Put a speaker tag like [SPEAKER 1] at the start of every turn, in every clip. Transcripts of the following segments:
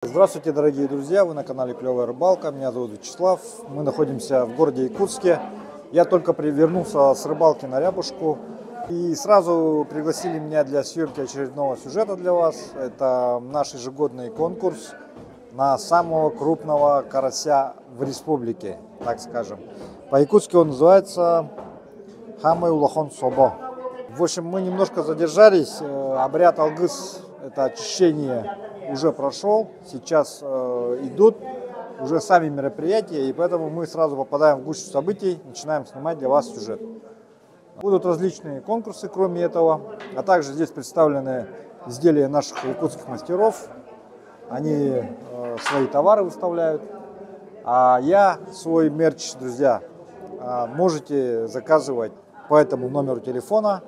[SPEAKER 1] Здравствуйте, дорогие друзья! Вы на канале Клевая Рыбалка. Меня зовут Вячеслав. Мы находимся в городе Якутске. Я только вернулся с рыбалки на Рябушку. И сразу пригласили меня для съемки очередного сюжета для вас. Это наш ежегодный конкурс на самого крупного карася в республике, так скажем. По-якутски он называется Хамай Улахон Собо. В общем, мы немножко задержались. Обряд алгыс, это очищение, уже прошел. Сейчас идут уже сами мероприятия, и поэтому мы сразу попадаем в гущу событий, начинаем снимать для вас сюжет. Будут различные конкурсы, кроме этого, а также здесь представлены изделия наших якутских мастеров. Они свои товары выставляют, а я свой мерч, друзья, можете заказывать по этому номеру телефона.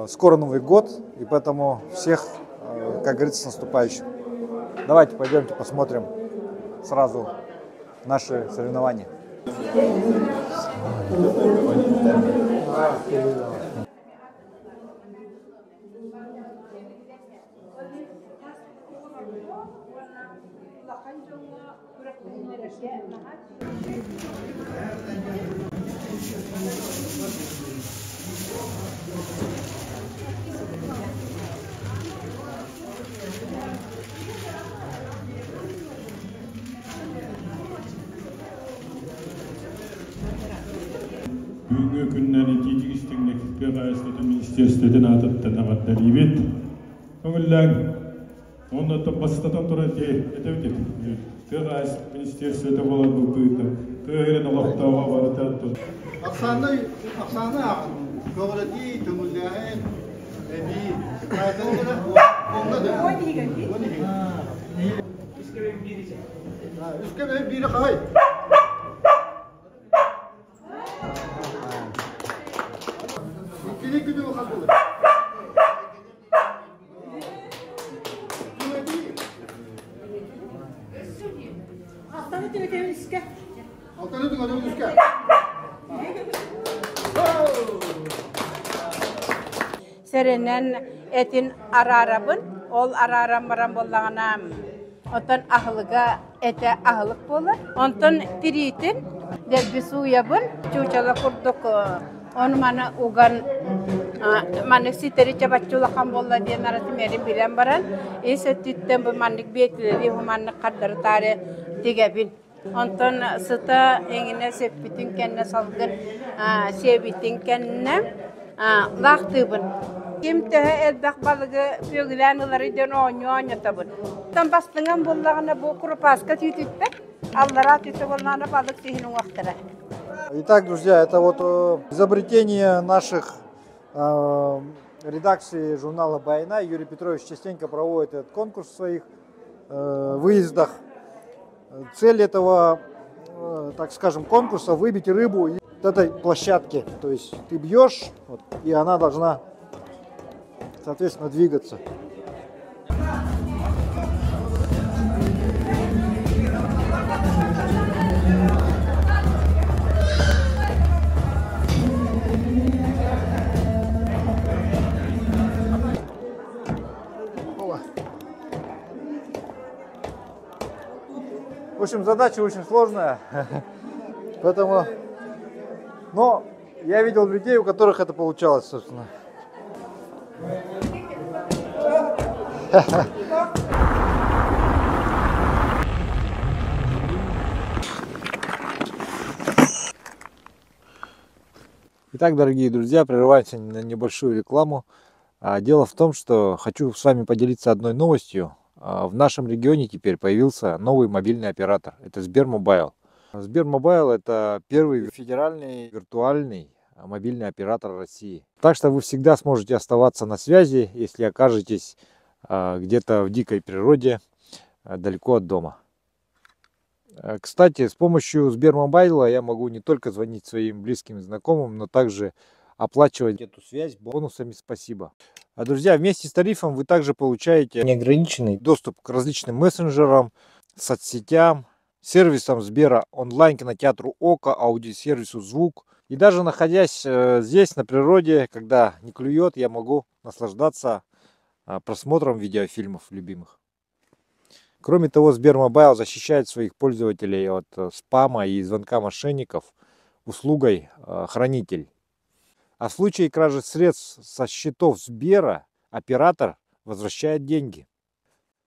[SPEAKER 1] Скоро Новый год, и поэтому всех, как говорится, с наступающим. Давайте пойдемте посмотрим сразу наши соревнования.
[SPEAKER 2] Бүгінгі күннен тиетігістігіне күппе қайыстыды министерстеден атыттан аматтан ебет. Көңілләң, оны бастатан тұра әтеутет. Қайыс министерстеді болар бұл бұйты. Көңілін олақтауға бары тәтті.
[SPEAKER 3] Ақсаны ақын. Көңілі түңілдәйін. Әбей. Қайсаны онда Үскебе бири қай. İkili güdü hazırlık. Altını tüketelim üske. Altını tüketelim üske.
[SPEAKER 4] Serenen etin ararabın, ol araram baram bollağanam. Ondan ahılıga ete ahılık bolar. Ondan tiritin, derbi suyabın, çuçala kurduk. Onu mana ugan siteri çabaççulakan bolla diye narası merim bilen baran. Ese tütten bu manlık bekleri, bu manlık kadar tari tigabin. Ondan sıta engine sepitin kenne salgın, sebitin kenne lağtıbın. Kim tehe elbaq balığı pögülenleri den onya tabın. Tam bastığın bollağına bu kuru paska tütüttek. Allara tütü bollağına balık sihinin vaxtıra.
[SPEAKER 1] Итак, друзья, это вот изобретение наших редакций журнала «Байна». Юрий Петрович частенько проводит этот конкурс в своих выездах. Цель этого, так скажем, конкурса — выбить рыбу из этой площадки. То есть ты бьешь, вот, и она должна, соответственно, двигаться. В общем, задача очень сложная, поэтому, но я видел людей, у которых это получалось, собственно. Итак, дорогие друзья, прерываемся на небольшую рекламу. Дело в том, что хочу с вами поделиться одной новостью. В нашем регионе теперь появился новый мобильный оператор. Это Сбермобайл. Сбермобайл — это первый федеральный виртуальный мобильный оператор России. Так что вы всегда сможете оставаться на связи, если окажетесь где-то в дикой природе, далеко от дома. Кстати, с помощью Сбермобайла я могу не только звонить своим близким и знакомым, но также оплачивать эту связь бонусами «Спасибо». Друзья, вместе с тарифом вы также получаете неограниченный доступ к различным мессенджерам, соцсетям, сервисам Сбера, онлайн-кинотеатру ОКО, аудиосервису «Звук». И даже находясь здесь, на природе, когда не клюет, я могу наслаждаться просмотром видеофильмов любимых. Кроме того, Сбермобайл защищает своих пользователей от спама и звонка мошенников услугой «Хранитель». А в случае кражи средств со счетов Сбера оператор возвращает деньги.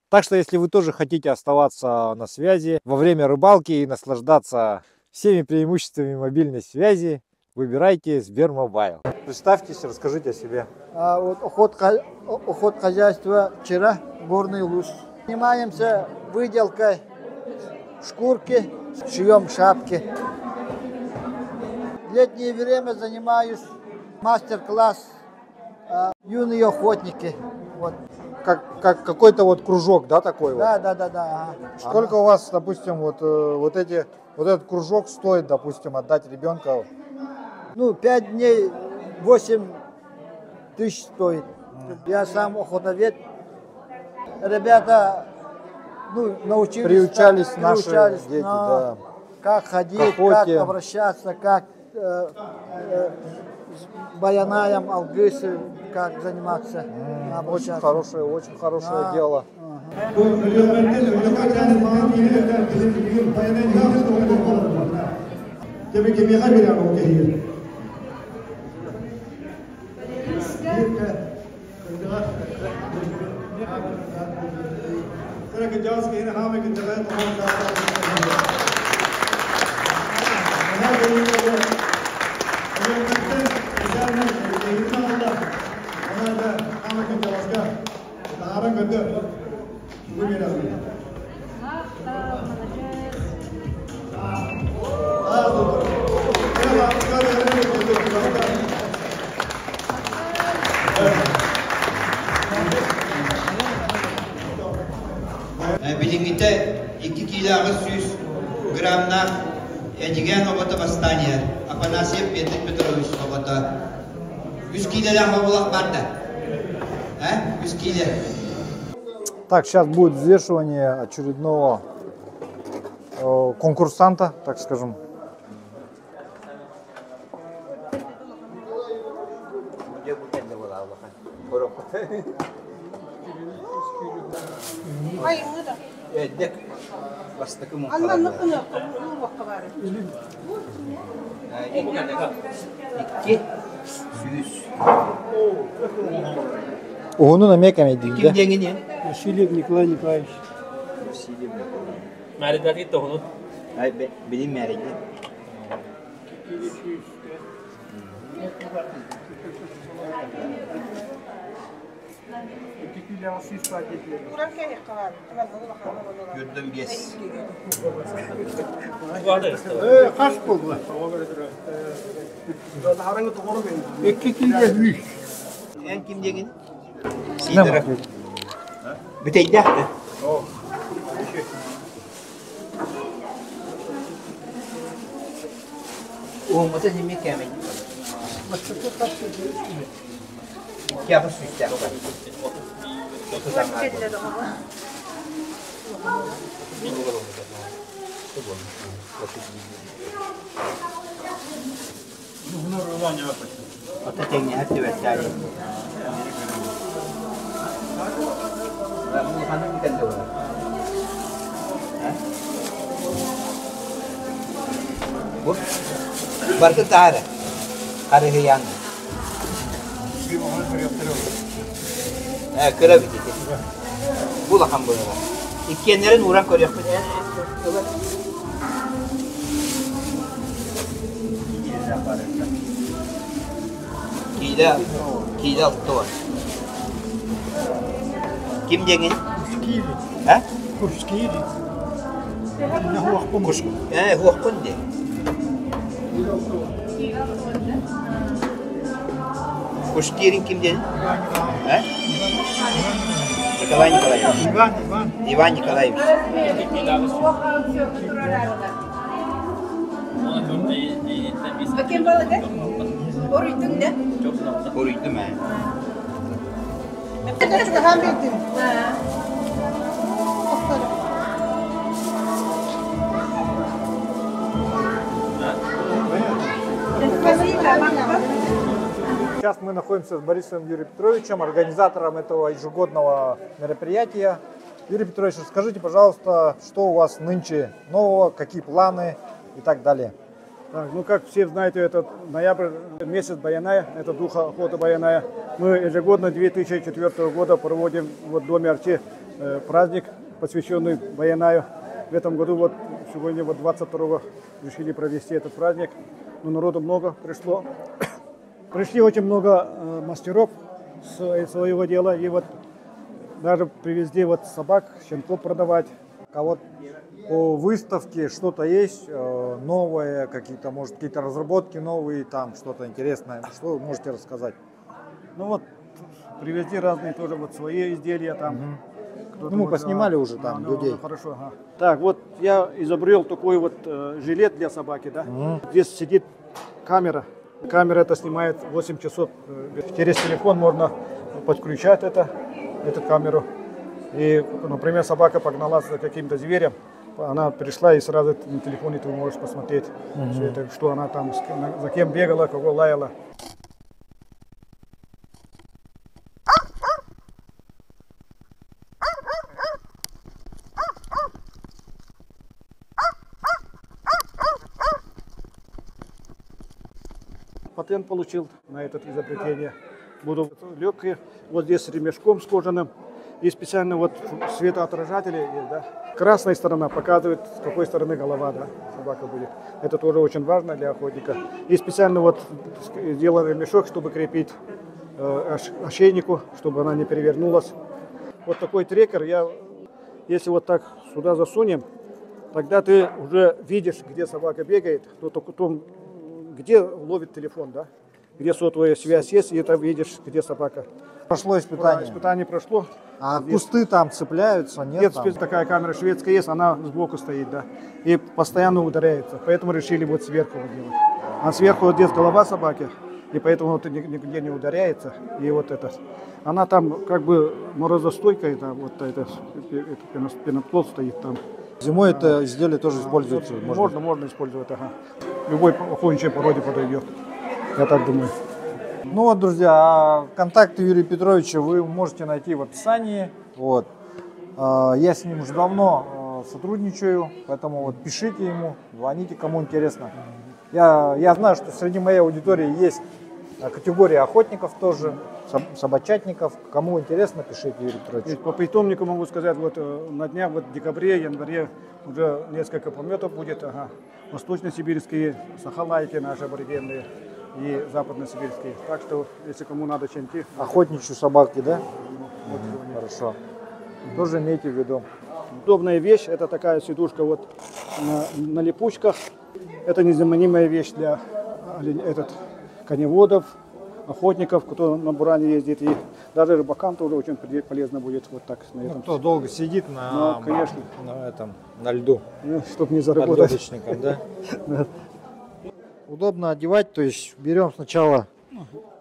[SPEAKER 1] Так что, если вы тоже хотите оставаться на связи во время рыбалки и наслаждаться всеми преимуществами мобильной связи, выбирайте Сбермобайл. Представьтесь, расскажите о себе.
[SPEAKER 3] Вот уход хозяйства вчера, горный луз. Занимаемся выделкой шкурки, шьем шапки. В летнее время занимаюсь мастер-класс юные охотники. Вот.
[SPEAKER 1] Как какой-то вот кружок, да, такой вот?
[SPEAKER 3] Да. Ага.
[SPEAKER 1] Сколько у вас, допустим, вот этот кружок стоит, допустим, отдать ребенка?
[SPEAKER 3] 5 дней 8 тысяч стоит. Я сам охотовед. Ребята научились.
[SPEAKER 1] Приучались наши дети, да.
[SPEAKER 3] Как ходить, как обращаться, как с баянаем, алгысы, как заниматься.
[SPEAKER 1] Очень хорошее дело.
[SPEAKER 5] Билингите 2 килограмм 100 граммнах эдиген обата бастания. Афанасьев Петрович обата 100 килограмм обулак барда. 100 килограмм.
[SPEAKER 1] Так, сейчас будет взвешивание очередного конкурсанта, так скажем. Onu da mekame değil de.
[SPEAKER 6] Васильев Николай Николаевич.
[SPEAKER 7] Мәридәт итте onu.
[SPEAKER 5] Benim meridi. Gördüm yes.
[SPEAKER 3] Kaç buldu? 2 kilo 100.
[SPEAKER 5] En kim degin? Sidra. Biteyde. Mata ni mekame. Ya bu sütte. Ata tekne hati vettali. Bu hanım bir tane var. Bu barka tara. Kare yang. Kıra bitti. Bu da ham böyle. İkkenlerin uğran koruyor. Kila altı var. Kim dengin? Ha?
[SPEAKER 3] Kuşkili.
[SPEAKER 5] Huwag de. Kuşkirin kim dengin? Ha? Николай Николаевич. Иван Николаевич.
[SPEAKER 4] Bakayım balığı. Oruydun da.
[SPEAKER 5] Oruydum ha.
[SPEAKER 4] Hem bildim.
[SPEAKER 1] Сейчас мы находимся с Борисом Юрием Петровичем, организатором этого ежегодного мероприятия. Юрий Петрович, расскажите, пожалуйста, что у вас нынче нового, какие планы и так далее.
[SPEAKER 6] Так, ну, как все знаете, это ноябрь, месяц Баяная, это духа охота Баяная. Мы ежегодно 2004 года проводим вот в Доме Арчи праздник, посвященный Баянаю. В этом году вот сегодня вот 22-го решили провести этот праздник. Но народу много пришло. Пришли очень много мастеров своего дела. И вот даже привезли вот собак, щенков продавать.
[SPEAKER 1] А вот по выставке что-то есть новое, какие-то, может, какие-то разработки новые, там что-то интересное. Что вы можете рассказать?
[SPEAKER 6] Ну вот привезли разные тоже вот свои изделия там.
[SPEAKER 1] Ну, мы поснимали уже там людей.
[SPEAKER 6] Хорошо, ага. Так, вот я изобрел такой вот жилет для собаки, да. Здесь сидит камера. Камера это снимает 8 часов. Через телефон можно подключать эту камеру. И, например, собака погналась за каким-то зверем, она пришла и сразу на телефоне ты можешь посмотреть, все это, что она там, за кем бегала, кого лаяла. Патент получил на это изобретение. Будут легкие, вот здесь с ремешком с кожаным. И специально вот светоотражатели есть, да. Красная сторона показывает, с какой стороны голова, да, собака будет. Это тоже очень важно для охотника. И специально вот сделали ремешок, чтобы крепить ошейнику, чтобы она не перевернулась. Вот такой трекер, если вот так сюда засунем, тогда ты уже видишь, где собака бегает, то где ловит телефон, да, где сотовая связь есть, и это видишь, где собака.
[SPEAKER 1] Прошло испытание.
[SPEAKER 6] Испытание прошло.
[SPEAKER 1] А кусты там цепляются, нет?
[SPEAKER 6] Нет,
[SPEAKER 1] Там?
[SPEAKER 6] такая камера шведская есть, она сбоку стоит, да, и постоянно ударяется, поэтому решили вот сверху вот делать. А сверху вот здесь голова собаки, и поэтому вот нигде не ударяется, и вот это. Она там как бы морозостойкая, да, вот это пеноплод стоит там.
[SPEAKER 1] Зимой это изделие тоже используется?
[SPEAKER 6] Можно использовать, ага. Любой охотничьей породе подойдет, я так думаю.
[SPEAKER 1] Ну вот, друзья, контакты Юрия Петровича вы можете найти в описании. Вот. Я с ним уже давно сотрудничаю, поэтому вот пишите ему, звоните, кому интересно. Я знаю, что среди моей аудитории есть категория охотников тоже, собачатников. Кому интересно, пишите, Юрий Петрович.
[SPEAKER 6] И по питомнику могу сказать, вот на днях, вот в декабре, январе уже несколько пометов будет. Ага. Восточно-сибирские, сахалайки наши аборигенные и западно-сибирские. Так что, если кому надо щенки.
[SPEAKER 1] Охотничьи собаки, да? Хорошо. Тоже имейте в виду.
[SPEAKER 6] Удобная вещь, это такая сидушка вот на липучках. Это незаменимая вещь для коневодов, охотников, кто на буране ездит. И даже рыбакам тоже очень полезно будет вот так.
[SPEAKER 1] Ну, кто долго сидит
[SPEAKER 6] конечно.
[SPEAKER 1] на льду.
[SPEAKER 6] Чтобы не заработать.
[SPEAKER 1] Подлодочником, да? Удобно одевать, то есть берем сначала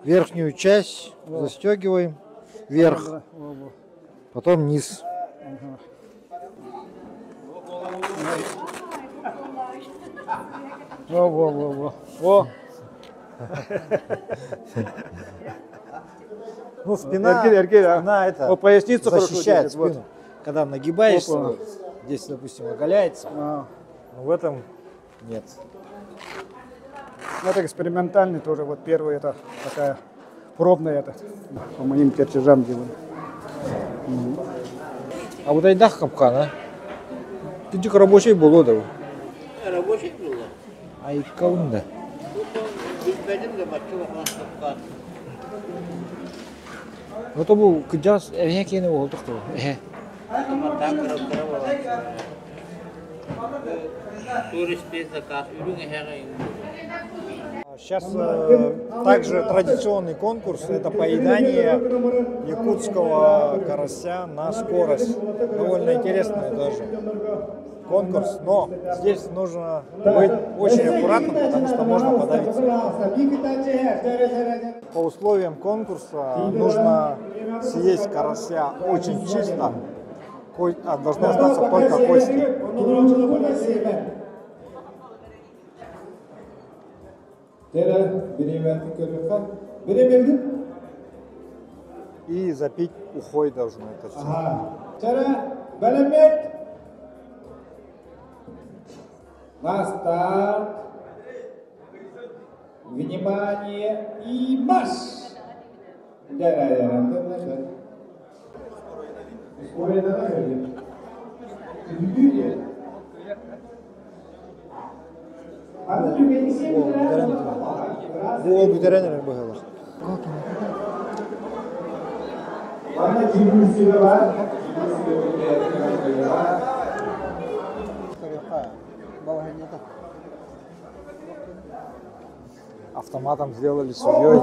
[SPEAKER 1] верхнюю часть, застегиваем вверх, потом низ.
[SPEAKER 6] Во.
[SPEAKER 1] Ну, спина это
[SPEAKER 6] поясницу
[SPEAKER 1] защищает
[SPEAKER 6] спину.
[SPEAKER 1] спину. Когда нагибаешься, вот, здесь, допустим, оголяется, но в этом нет.
[SPEAKER 6] Это экспериментальный тоже, вот первый, это такая пробная, это по моим чертежам делаем.
[SPEAKER 1] А вот айдах капкан, а? Ты только рабочий был, да?
[SPEAKER 5] Рабочий был.
[SPEAKER 1] А и каунда. Вот это кыдас, какие его только. Сейчас также традиционный конкурс, это поедание якутского карася на скорость. Довольно интересный тоже конкурс, но здесь нужно быть очень аккуратным, потому что можно подавиться. По условиям конкурса нужно съесть карася очень чисто, должны остаться только кости. И запить ухой должны это все.
[SPEAKER 7] Balamet. На старт. Внимание и марш!
[SPEAKER 1] Bu güdürenler bağlar.
[SPEAKER 7] Bana cimrisi var.
[SPEAKER 1] Автоматом сделали судьей.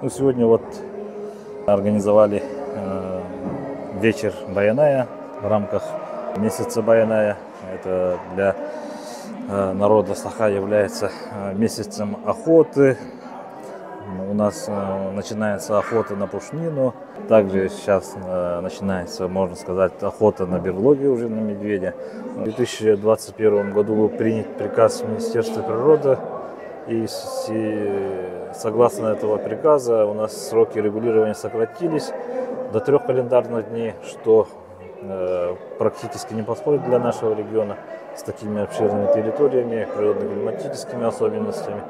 [SPEAKER 8] Ну, сегодня вот организовали вечер Баяная в рамках месяца Баяная. Это для народа Саха является месяцем охоты. У нас начинается охота на пушнину. Также сейчас начинается, можно сказать, охота на берлоги уже на медведя. В 2021 году был принят приказ Министерства природы. И согласно этого приказа у нас сроки регулирования сократились до 3 календарных дней, что практически не подходит для нашего региона с такими обширными территориями, природно-климатическими особенностями.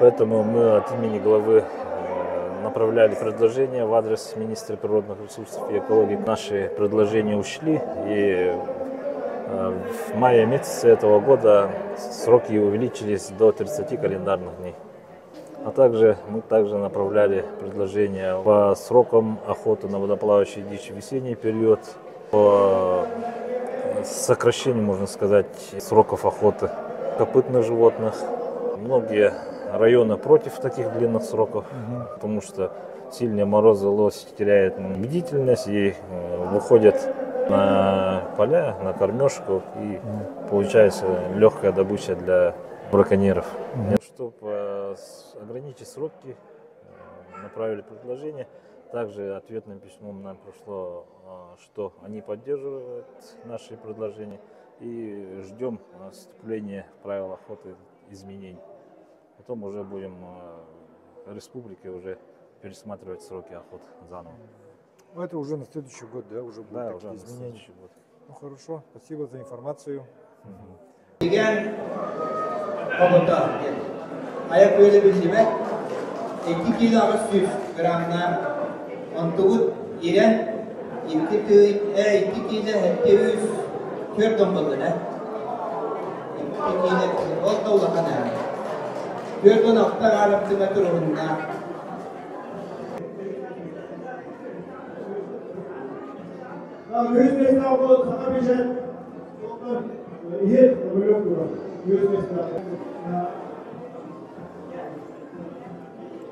[SPEAKER 8] Поэтому мы от имени главы направляли предложения в адрес министра природных ресурсов и экологии. Наши предложения ушли, и в мае месяце этого года сроки увеличились до 30 календарных дней. А также мы направляли предложения по срокам охоты на водоплавающей дичи в весенний период, по сокращению, можно сказать, сроков охоты копытных животных. Многие районы против таких длинных сроков, потому что сильные морозы, лось теряет бдительность и выходят на поля, на кормежку, и получается легкая добыча для браконьеров. Чтобы ограничить сроки, направили предложение. Также ответным письмом нам пришло, что они поддерживают наши предложения, и ждем вступления в правила охоты изменений. Потом уже будем республикой уже пересматривать сроки охоты заново.
[SPEAKER 1] Ну, это уже на следующий год, да, уже будут
[SPEAKER 8] Да,
[SPEAKER 1] такие
[SPEAKER 8] уже на
[SPEAKER 1] изменения.
[SPEAKER 8] следующий год.
[SPEAKER 1] Ну хорошо, спасибо за информацию.
[SPEAKER 5] Ayak böyle bildiğime 2 kilo 100 gramla ontuğut iren 2 kilo hette 100 kör dombalına 2 kilo olta ulakana kör donakta araptına turunna
[SPEAKER 7] Göz mesleği bu satabilecek iyi böyle olur. Göz mesleği.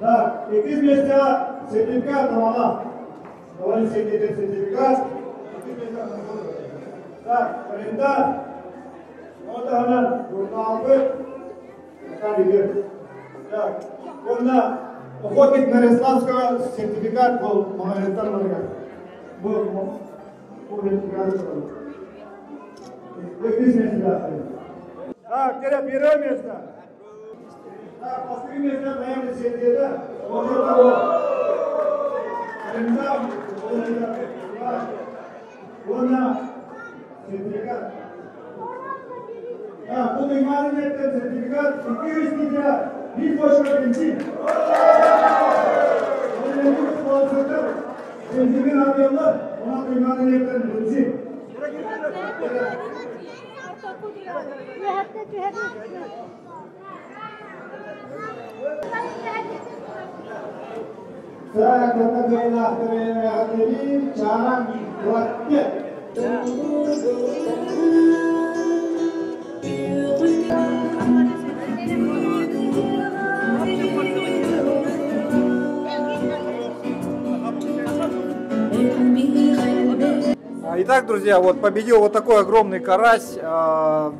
[SPEAKER 7] Да, 200 места сертификат на довольно сертификат. Так, календарь. Вот она, журналы. Так, так. Onda охотник Нариславского сертификат был магазинтар был Так, теперь первое место. Так, последнее место, наверное, сидели. Вот это вот. Вон сертификат. Так, bu imanetten sertifikat 200 lira. Bir boşver benzin. Önemli sponsorlar. Benzin alıyorlar. Ona imanetten benzin. Saya kata bela bela cara buatnya.
[SPEAKER 1] Итак, друзья, вот победил вот такой огромный карась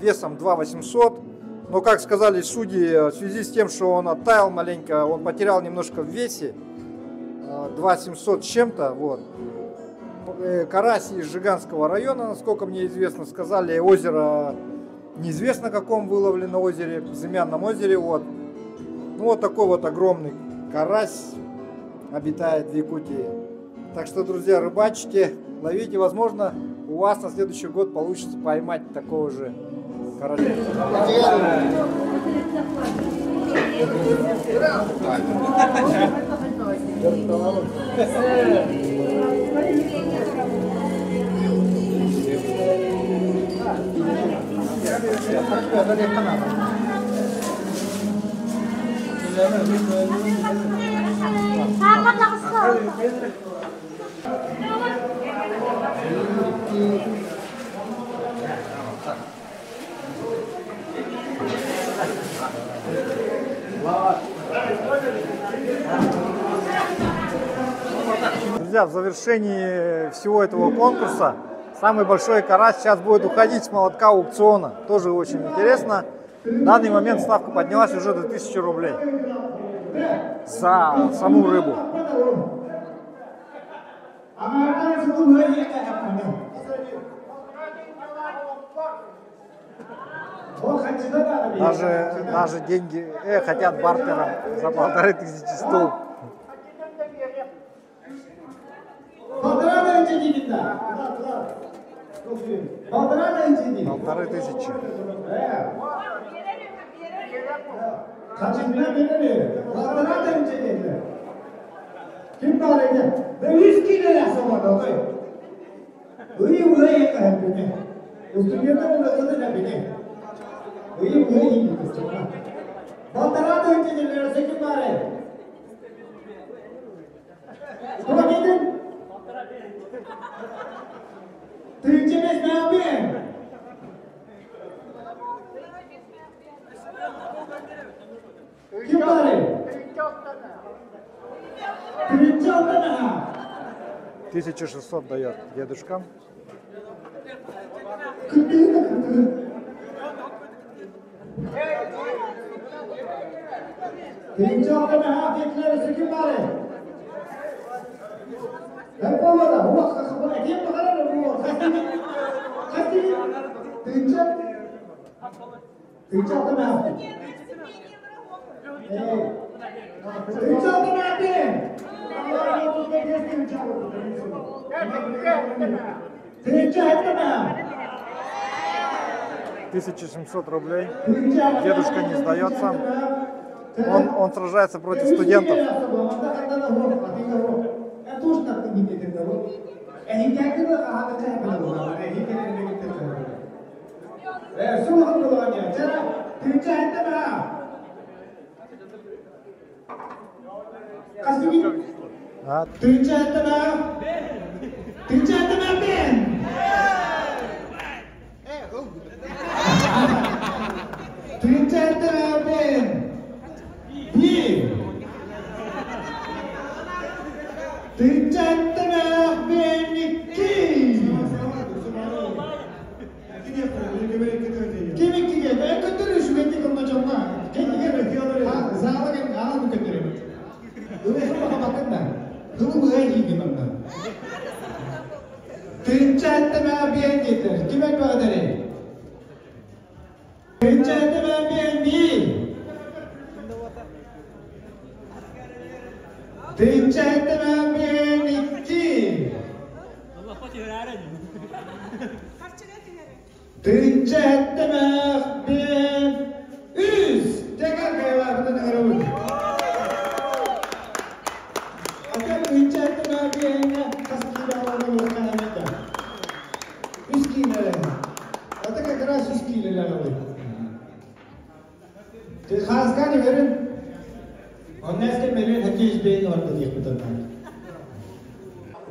[SPEAKER 1] весом 2800. Но, как сказали судьи, в связи с тем, что он оттаял маленько, он потерял немножко в весе, 2700 с чем-то. Вот. Карась из Жиганского района, насколько мне известно, сказали, озеро неизвестно, каком выловлено озере, в Безымянном озере. Вот. Ну, вот такой вот огромный карась обитает в Якутии. Так что, друзья, рыбачите, ловите, возможно, у вас на следующий год получится поймать такого же карася. Друзья, в завершении всего этого конкурса самый большой карась сейчас будет уходить с молотка аукциона. Тоже очень интересно. В данный момент ставка поднялась уже до 1000 рублей за саму рыбу. Даже деньги хотят бартером за 1500 стол. 1500. $1600 дает дедушка. $1700 рублей. Дедушка не сдается. Он сражается против студентов.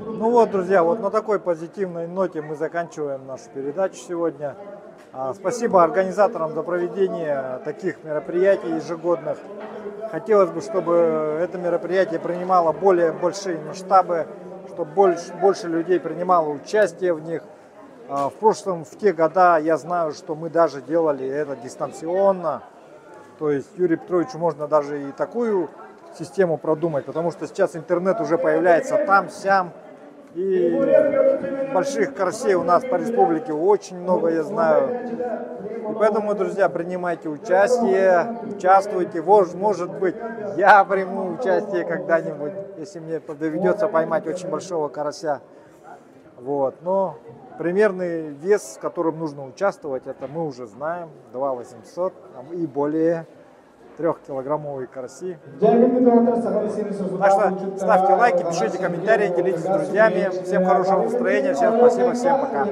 [SPEAKER 1] Ну вот, друзья, вот на такой позитивной ноте мы заканчиваем нашу передачу сегодня. Спасибо организаторам за проведение таких мероприятий ежегодных. Хотелось бы, чтобы это мероприятие принимало большие масштабы, чтобы больше людей принимало участие в них. В прошлом, в те года, я знаю, что мы даже делали это дистанционно. То есть Юрию Петровичу можно даже и такую систему продумать, потому что сейчас интернет уже появляется там, сям. И больших карасей у нас по республике очень много, я знаю. И поэтому, друзья, принимайте участие, участвуйте. Может быть, я приму участие когда-нибудь, если мне доведется поймать очень большого карася. Вот. Но примерный вес, с которым нужно участвовать, это мы уже знаем. 2800 и более 3-килограммовые караси. Так что ставьте лайки, пишите комментарии, делитесь с друзьями. Всем хорошего настроения, всем спасибо, всем пока.